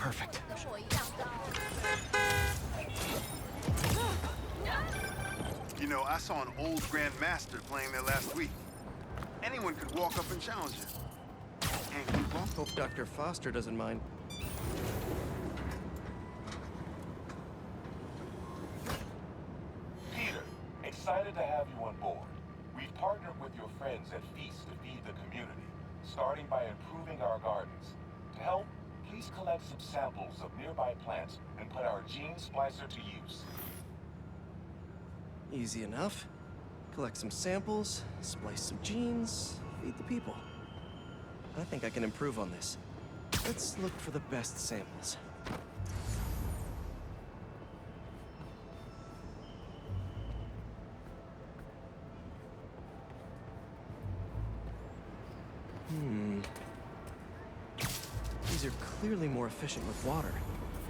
Perfect. You know, I saw an old Grand Master playing there last week. Anyone could walk up and challenge him. And keep on. Hope Dr. Foster doesn't mind. Peter, excited to have you on board. We've partnered with your friends at Feast to feed the community, starting by improving our gardens. To help, please collect some samples of nearby plants and put our gene splicer to use. Easy enough. Collect some samples, splice some genes, feed the people. I think I can improve on this. Let's look for the best samples. These are clearly more efficient with water.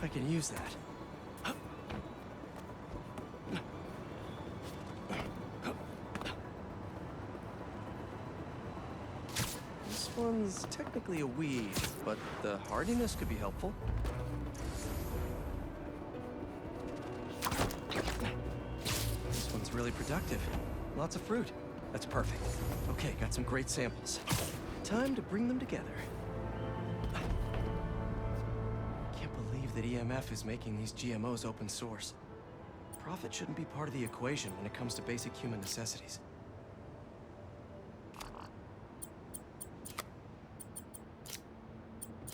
I can use that. This one's technically a weed, but the hardiness could be helpful. This one's really productive. Lots of fruit. That's perfect. Okay, got some great samples. Time to bring them together. Can't believe that EMF is making these GMOs open source. Profit shouldn't be part of the equation when it comes to basic human necessities.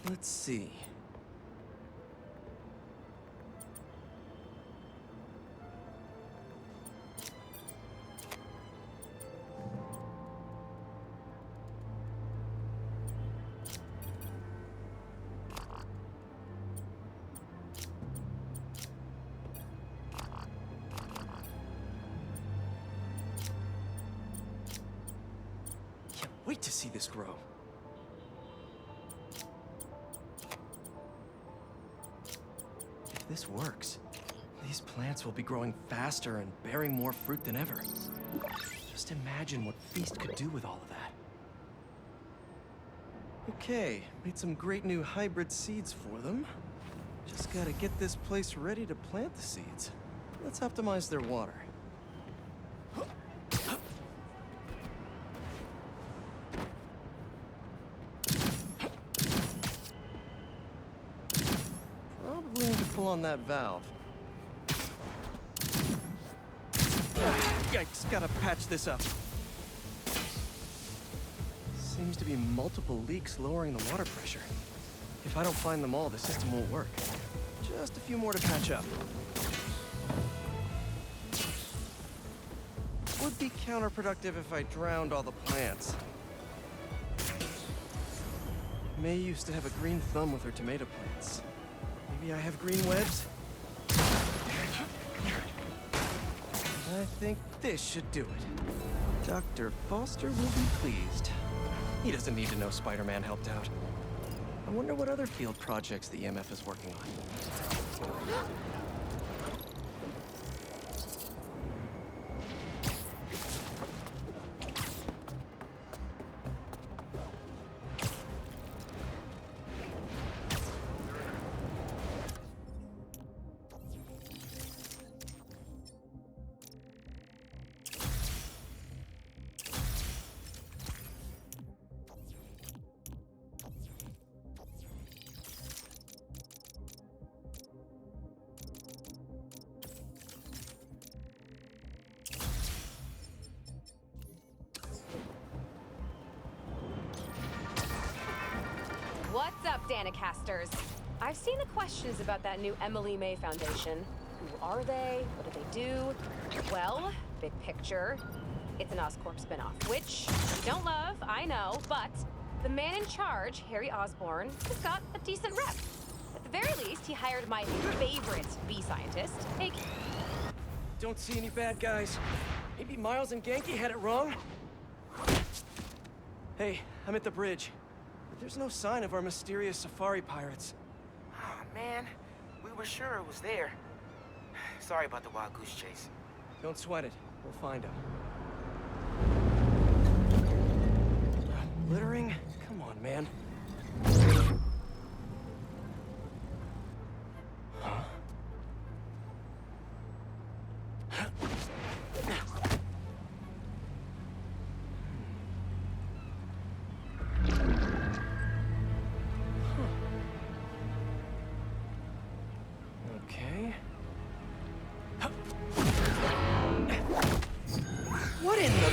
Let's see. Can't wait to see this grow. If this works, these plants will be growing faster and bearing more fruit than ever. Just imagine what Feast could do with all of that. Okay, made some great new hybrid seeds for them. Just gotta get this place ready to plant the seeds. Let's optimize their water. Probably need to pull on that valve. Yikes, gotta patch this up. Seems to be multiple leaks lowering the water pressure. If I don't find them all, the system won't work. Just a few more to patch up. Would be counterproductive if I drowned all the plants. May used to have a green thumb with her tomato plants. Maybe I have green webs? I think this should do it. Dr. Foster will be pleased. He doesn't need to know Spider-Man helped out. I wonder what other field projects the EMF is working on. What's up, Danicasters? I've seen the questions about that new Emily May Foundation. Who are they? What do they do? Well, big picture, it's an Oscorp spinoff, which I don't love, I know, but the man in charge, Harry Osborn, has got a decent rep. At the very least, he hired my favorite bee scientist, Hank. Don't see any bad guys. Maybe Miles and Genki had it wrong? Hey, I'm at the bridge. But there's no sign of our mysterious safari pirates. Oh, man. We were sure it was there. Sorry about the wild goose chase. Don't sweat it. We'll find them. Littering? Come on, man. Okay. What in the...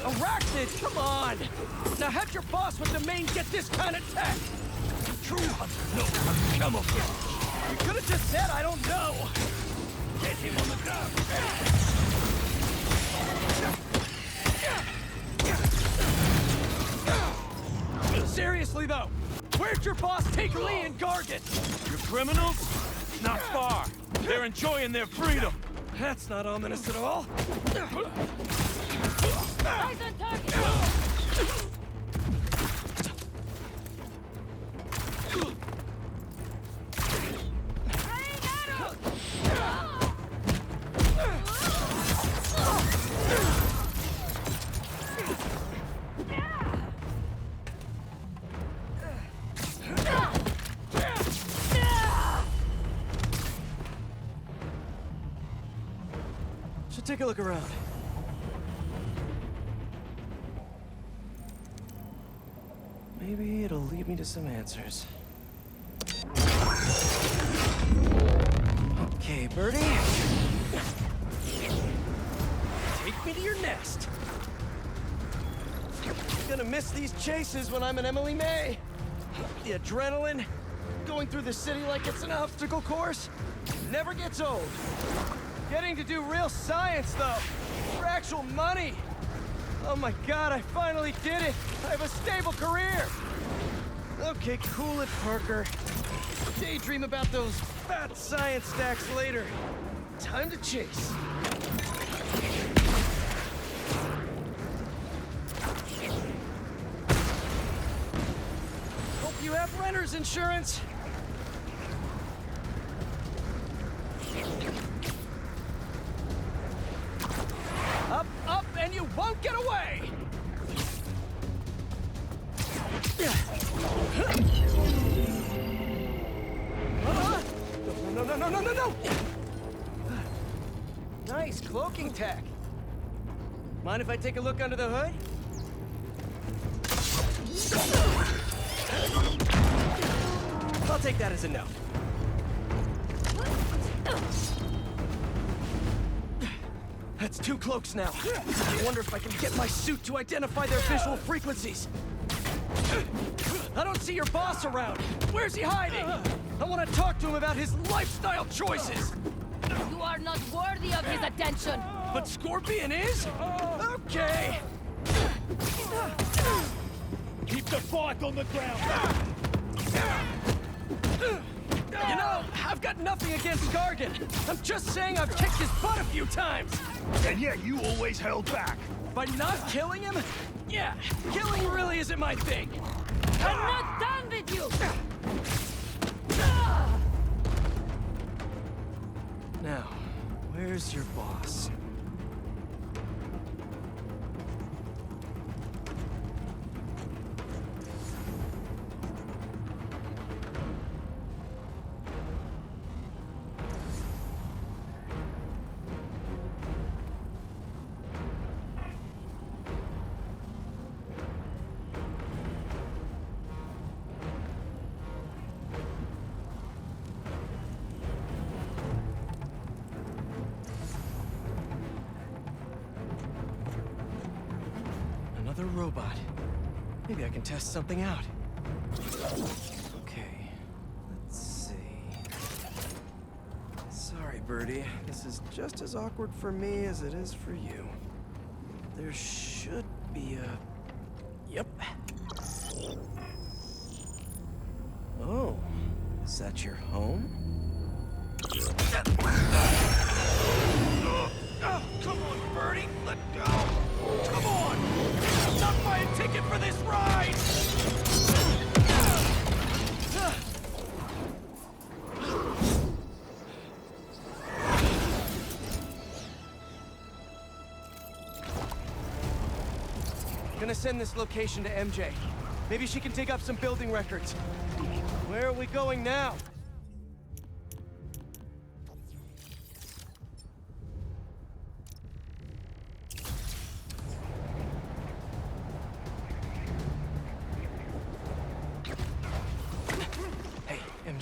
Arachnid, come on! Now have your boss with the main get this kind of tech! True hunter knows how to camouflage. You could have just said I don't know! Get him on the ground! Seriously though, where'd your boss take Lee and Gargan? Your criminals? Not far. They're enjoying their freedom. That's not ominous at all. Eyes on target! Should take a look around. Maybe it'll lead me to some answers. Okay, Birdie. Take me to your nest. Gonna miss these chases when I'm an Emily May. The adrenaline, going through the city like it's an obstacle course, never gets old. Getting to do real science, though, for actual money. Oh my God, I finally did it! I have a stable career! Okay, cool it, Parker. Daydream about those fat science stacks later. Time to chase. Hope you have renter's insurance. Up, up, and you won't get away! No! Nice cloaking tech. Mind if I take a look under the hood? I'll take that as a no. That's 2 cloaks now. I wonder if I can get my suit to identify their visual frequencies. I don't see your boss around. Where's he hiding? I want to talk to him about his lifestyle choices. You are not worthy of his attention. But Scorpion is? Okay. Keep the fight on the ground. You know, I've got nothing against Gargan. I'm just saying I've kicked his butt a few times. And yet you always held back. By not killing him? Yeah, killing really isn't my thing. I'm not done with you. Now, where's your boss? Another robot. Maybe I can test something out. Okay, let's see. Sorry, Birdie. This is just as awkward for me as it is for you. There should be a... Yep. Oh, is that your home? Oh, come on, Birdie! Let go! Come on! I'm not buying a ticket for this ride! Gonna send this location to MJ. Maybe she can dig up some building records. Where are we going now?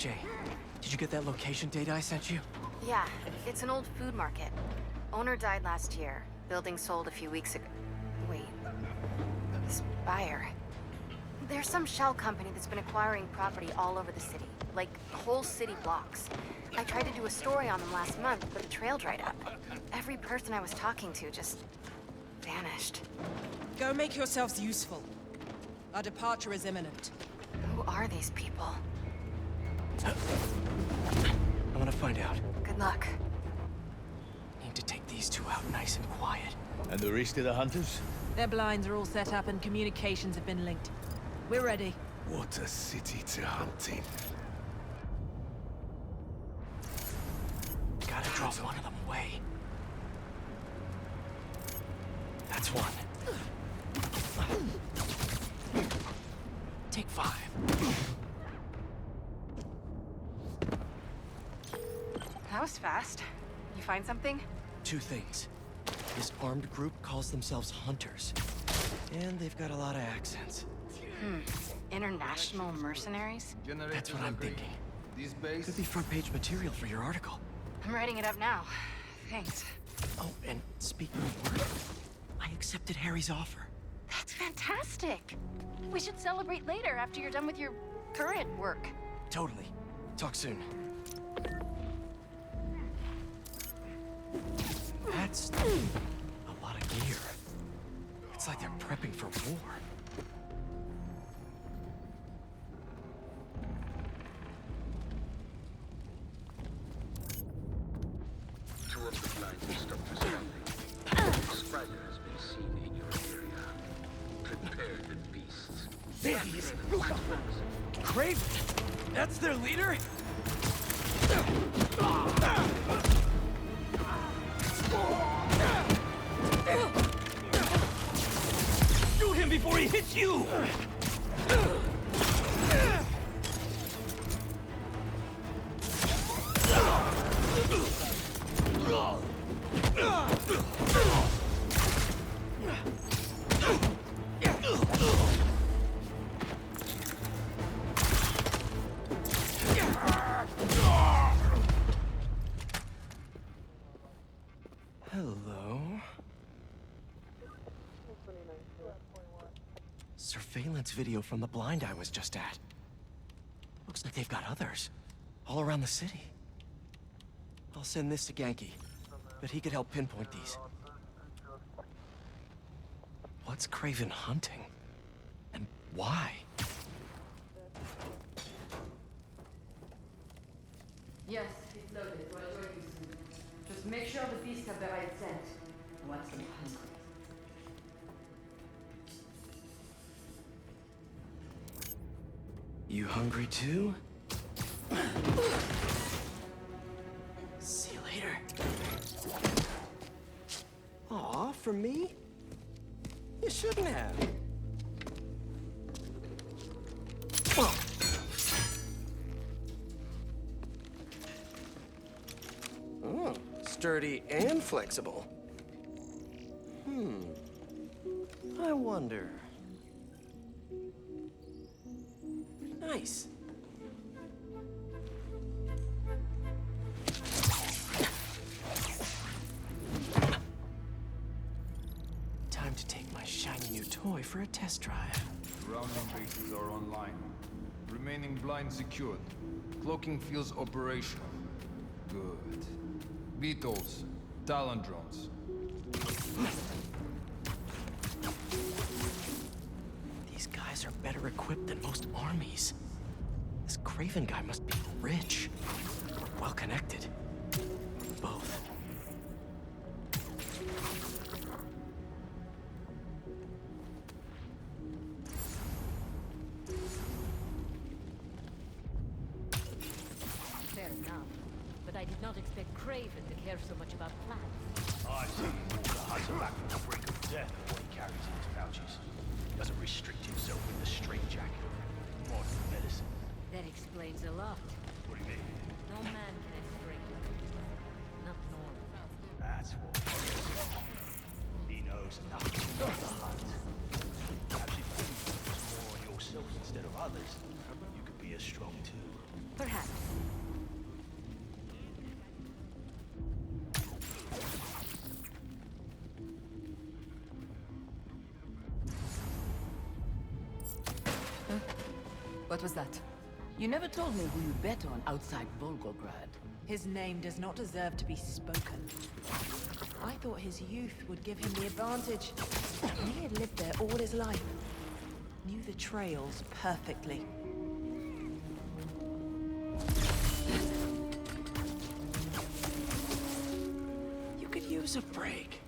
MJ, did you get that location data I sent you? Yeah, it's an old food market. Owner died last year. Building sold a few weeks ago. Wait. This buyer. There's some shell company that's been acquiring property all over the city. Like, whole city blocks. I tried to do a story on them last month, but the trail dried up. Every person I was talking to just vanished. Go make yourselves useful. Our departure is imminent. Who are these people? I want to find out. Good luck. Need to take these two out nice and quiet. And the rest of the hunters? Their blinds are all set up and communications have been linked. We're ready. What a city to hunt in. Gotta draw one of them away. That's one. Take 5. That was fast. You find something? 2 things. This armed group calls themselves Hunters. And they've got a lot of accents. International mercenaries? That's what I'm thinking. Could be front-page material for your article. I'm writing it up now. Thanks. Oh, and speaking of work, I accepted Harry's offer. That's fantastic. We should celebrate later after you're done with your current work. Totally. Talk soon. That's a lot of gear. It's like they're prepping for war. Two of the blinds have stopped responding. A spider has been seen in your area. Prepare the beasts. There he is! Craven! That's their leader? Shoot him before he hits you! Hello? Surveillance video from the blind I was just at. Looks like they've got others. All around the city. I'll send this to Genki. But he could help pinpoint these. What's Craven hunting? And why? Yes, it's loaded. We'll join you soon. Just make sure the beasts have the right scent. What's them hungry? You hungry too? See you later. Aw, for me? You shouldn't have. Oh. Oh, sturdy and flexible. I wonder. Nice. Time to take my shiny new toy for a test drive. Surrounding bases are online. Remaining blind secured. Cloaking fields operational. Good. Beetles. Talon drones. These guys are better equipped than most armies. This Craven guy must be rich. Well connected. Both. Fair enough. But I did not expect Craven to care so much about plants. I see the hunter back from the brink of death and what he carries in his pouches. He doesn't restrict himself with the straitjacket of modern medicine. That explains a lot. What do you mean? No man can explain that. Not normal. That's what he knows nothing about the hunt. Perhaps if you focus more on yourself instead of others, you could be as strong too. Perhaps. What was that? You never told me who you bet on outside Volgograd. His name does not deserve to be spoken. I thought his youth would give him the advantage. He had lived there all his life. Knew the trails perfectly. You could use a break.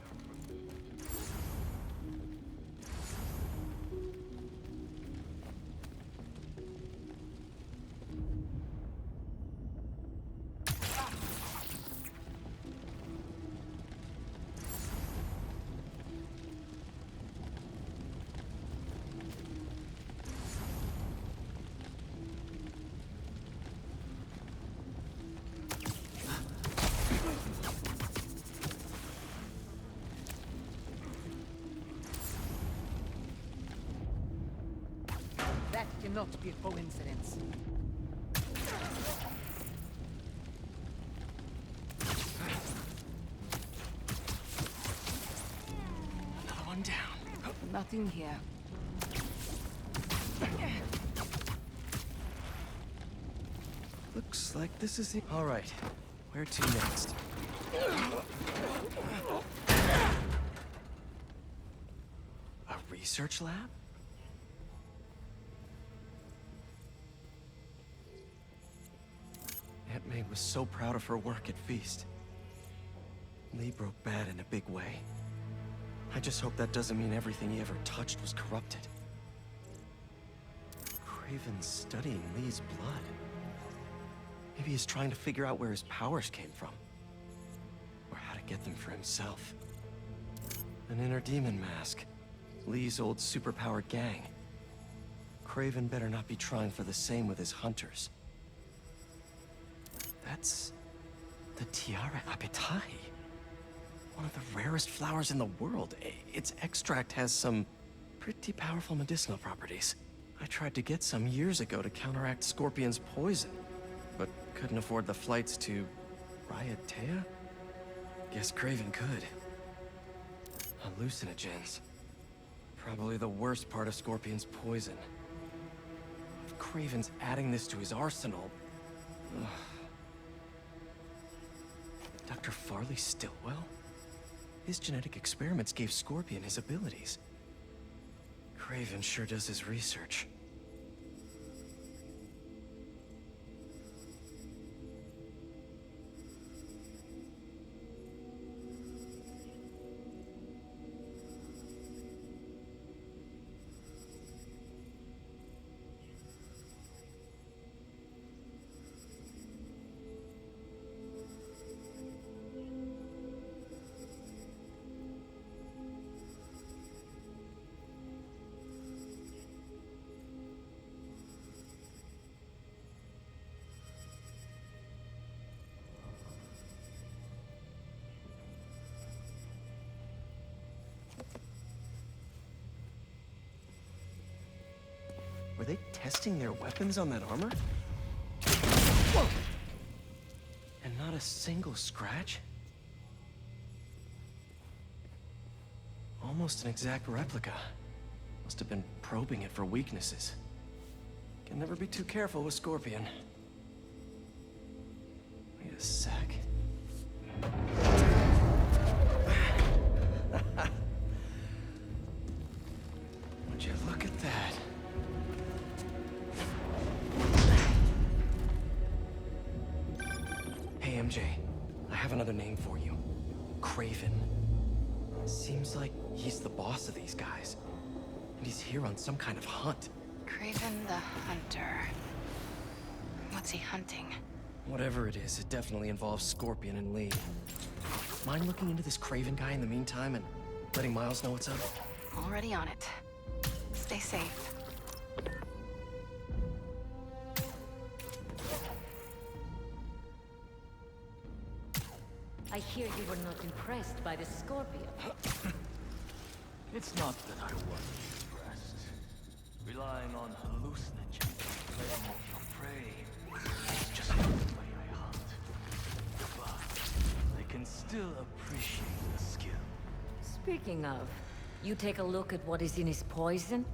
That cannot be a coincidence. Another one down. Nothing here. Looks like this is it. All right, where to next? A research lab? Aunt May was so proud of her work at Feast. Lee broke bad in a big way. I just hope that doesn't mean everything he ever touched was corrupted. Craven's studying Lee's blood. Maybe he's trying to figure out where his powers came from. Or how to get them for himself. An inner demon mask. Lee's old superpowered gang. Craven better not be trying for the same with his hunters. That's the Tiara Apitai. One of the rarest flowers in the world. Its extract has some pretty powerful medicinal properties. I tried to get some years ago to counteract Scorpion's poison, but couldn't afford the flights to Raiatea? Guess Craven could. Hallucinogens. Probably the worst part of Scorpion's poison. If Craven's adding this to his arsenal... Ugh. Dr. Farley Stillwell? His genetic experiments gave Scorpion his abilities. Craven sure does his research. Were they testing their weapons on that armor? Whoa! And not a single scratch? Almost an exact replica. Must have been probing it for weaknesses. Can never be too careful with Scorpion. Wait a sec. Would you look at that? Hey, MJ. I have another name for you. Craven. Seems like he's the boss of these guys. And he's here on some kind of hunt. Craven the Hunter. What's he hunting? Whatever it is, it definitely involves Scorpion and Lee. Mind looking into this Craven guy in the meantime and letting Miles know what's up? Already on it. Stay safe. I hear you were not impressed by the Scorpion. It's not that I wasn't impressed. Relying on hallucinogens, letting off your prey. still appreciate the skill. Speaking of, you take a look at what is in his poison?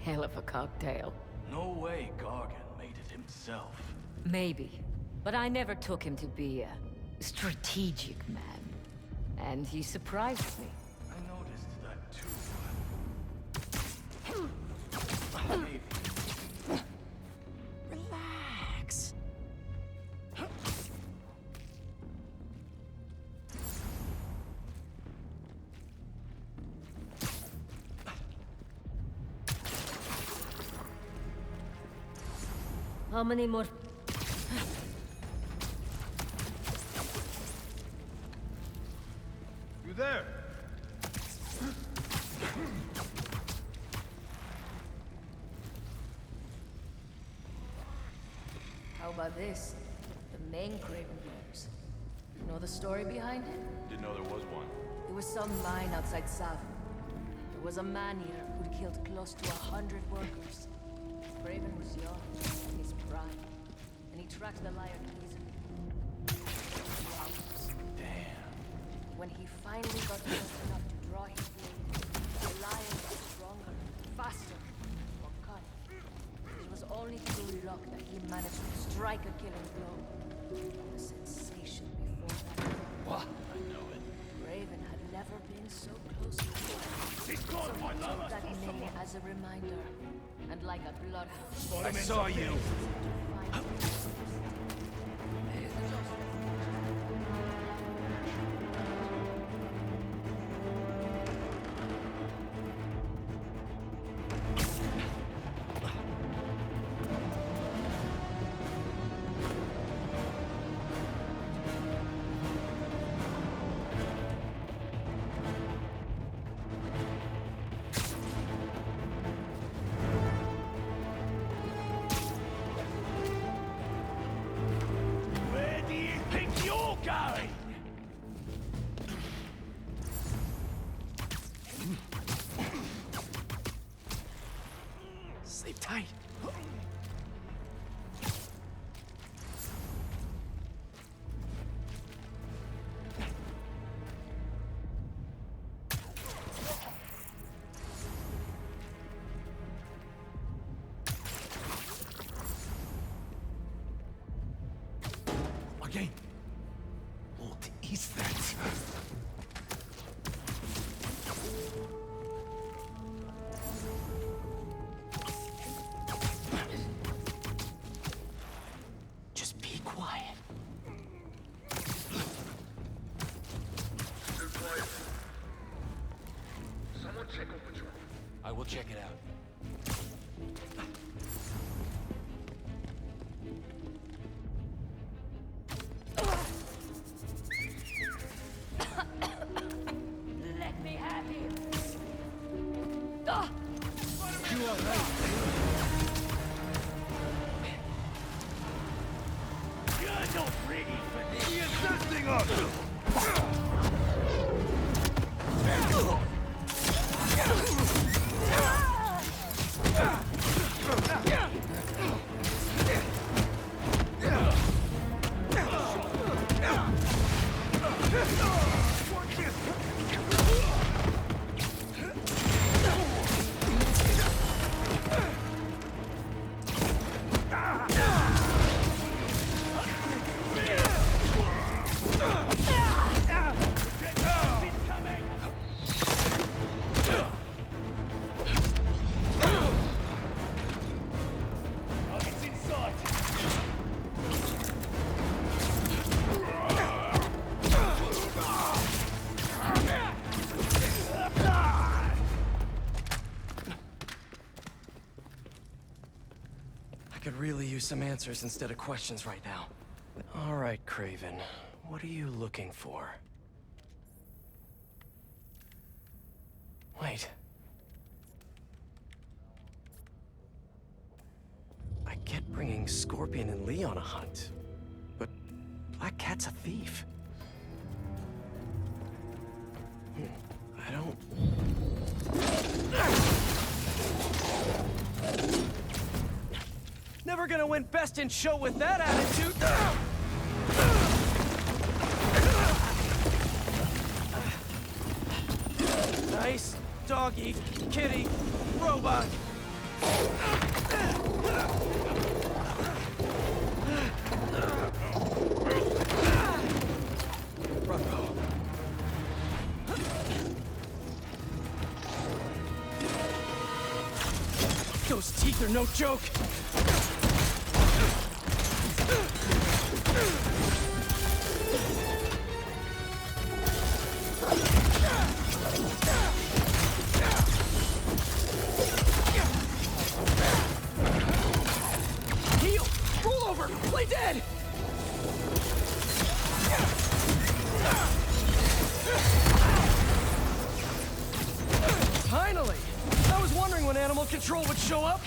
Hell of a cocktail. No way Gargan made it himself. Maybe, but I never took him to be a strategic man. And he surprised me. I noticed that too. Maybe. Relax. How many more? You there? How about this? The main Craven Blues. You know the story behind it? Didn't know there was one. There was some mine outside Savin. There was a man here who'd killed close to 100 workers. Craven was young, in his prime, and he tracked the liar easily. Damn. When he finally got close enough to draw his blade, the lion got stronger, faster, more cunning. It was only through luck that he managed to strike a killing blow. The sensation before that. What? I know it. Raven had never been so close to him. He's got my lover! That name as a reminder, and like a bloodhound. I saw you! Where do you think you're going? Sleep tight. Again. What is that? Just be quiet. Still quiet. Someone check on patrol. I will check it out. Let me have him! You all right? You're not ready for this! Get that thing up! I could really use some answers instead of questions right now. All right, Craven. What are you looking for? Wait. I get bringing Scorpion and Lee on a hunt, but Black Cat's a thief. I don't... Never gonna win Best in Show with that attitude! Nice. Doggy, kitty, robot. Run-row. Those teeth are no joke. Heal! Roll over! Play dead! Finally! I was wondering when animal control would show up.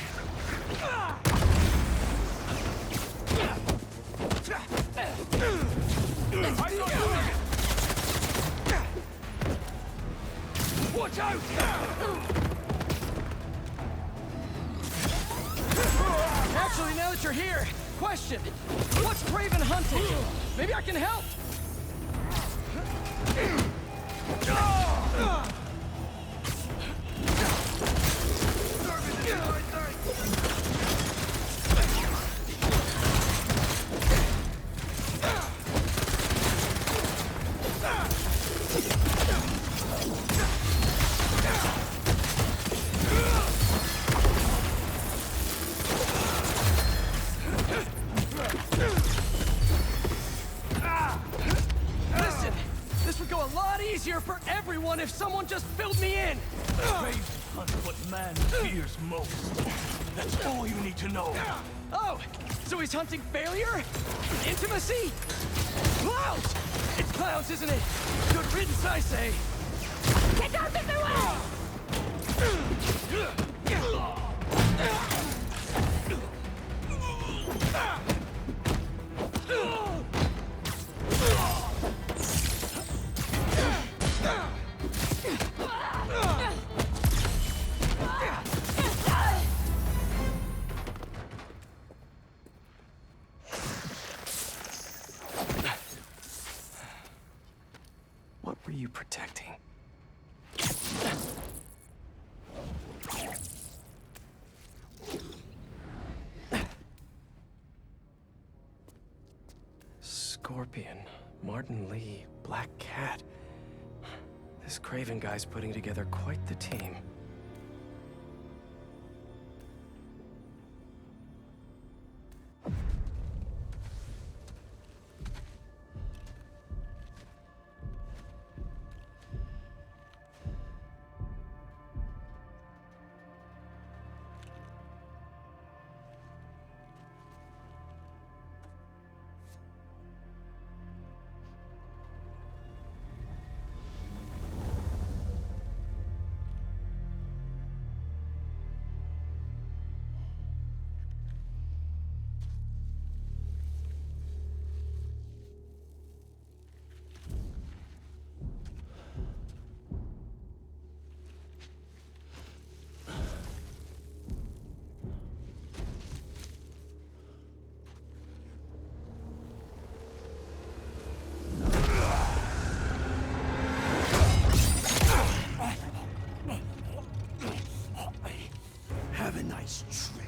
Watch out! Actually, now that you're here, question. What's Craven hunting? Maybe I can help! Listen, this would go a lot easier for everyone if someone just filled me in! Craven hunts what man fears most. That's all you need to know. Oh, so he's hunting failure? Intimacy? Clowns! It's clowns, isn't it? Good riddance, I say. Get out of the way! What were you protecting? Scorpion, Martin Lee, Black Cat. This Craven guy's putting together quite the team. Have a nice trip.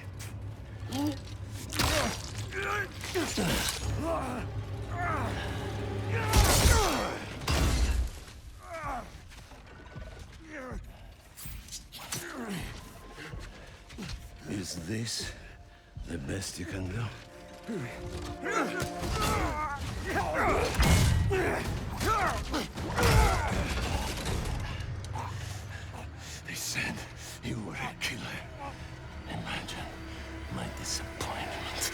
Is this the best you can do? They said you were a killer. Imagine my disappointment.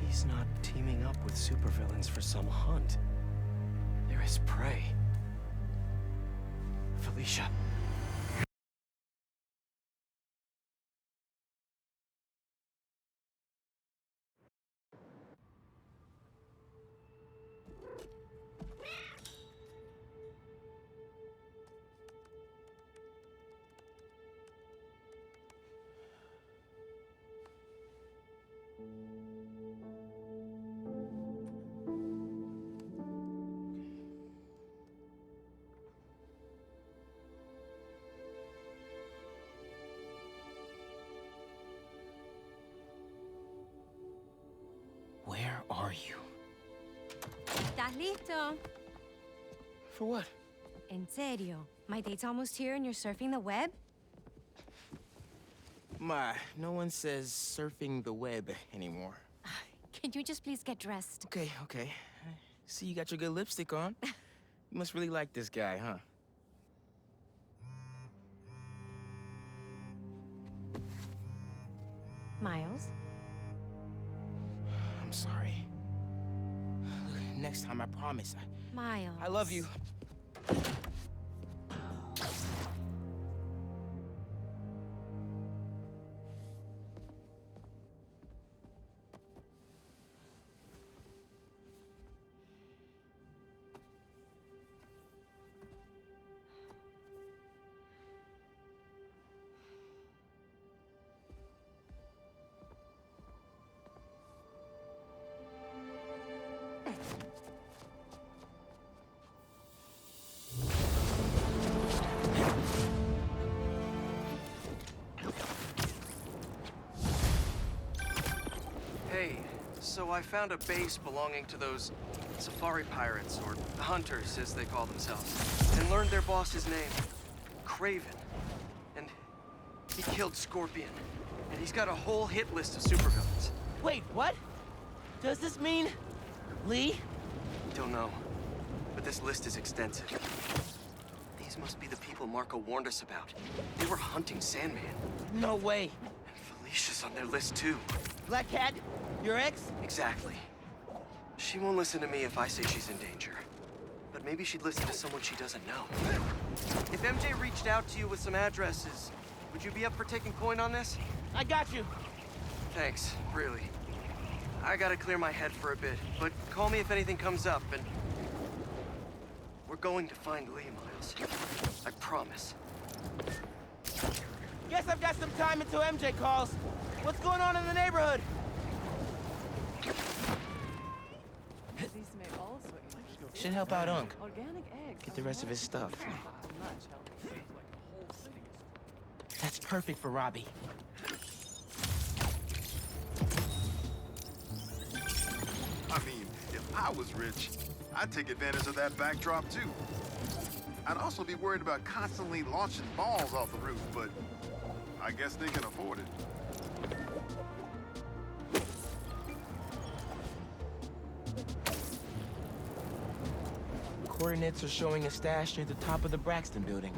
He's not teaming up with supervillains for some hunt. They're his prey. Felicia. are you? ¿Estás listo? For what? En serio. My date's almost here and you're surfing the web? Ma, no one says surfing the web anymore. Can you just please get dressed? Okay, okay. See, you got your good lipstick on. You must really like this guy, huh? Miles? I'm sorry. Look, next time, I promise. Miles. I love you. Hey, so I found a base belonging to those safari pirates, or hunters as they call themselves, and learned their boss's name, Craven. And he killed Scorpion, and he's got a whole hit list of supervillains. Wait, what? Does this mean Lee? Don't know, but this list is extensive. These must be the people Marco warned us about. They were hunting Sandman. No way. And Felicia's on their list too. Black Cat? Your ex? Exactly. She won't listen to me if I say she's in danger. But maybe she'd listen to someone she doesn't know. If MJ reached out to you with some addresses, would you be up for taking point on this? I got you. Thanks, really. I gotta clear my head for a bit, but call me if anything comes up, and... we're going to find Lee, Miles. I promise. Guess I've got some time until MJ calls. What's going on in the neighborhood? Should help out Unc. Get the rest of his stuff. That's perfect for Robbie. I mean, if I was rich, I'd take advantage of that backdrop too. I'd also be worried about constantly launching balls off the roof, but I guess they can afford it. Coordinates are showing a stash near the top of the Braxton building.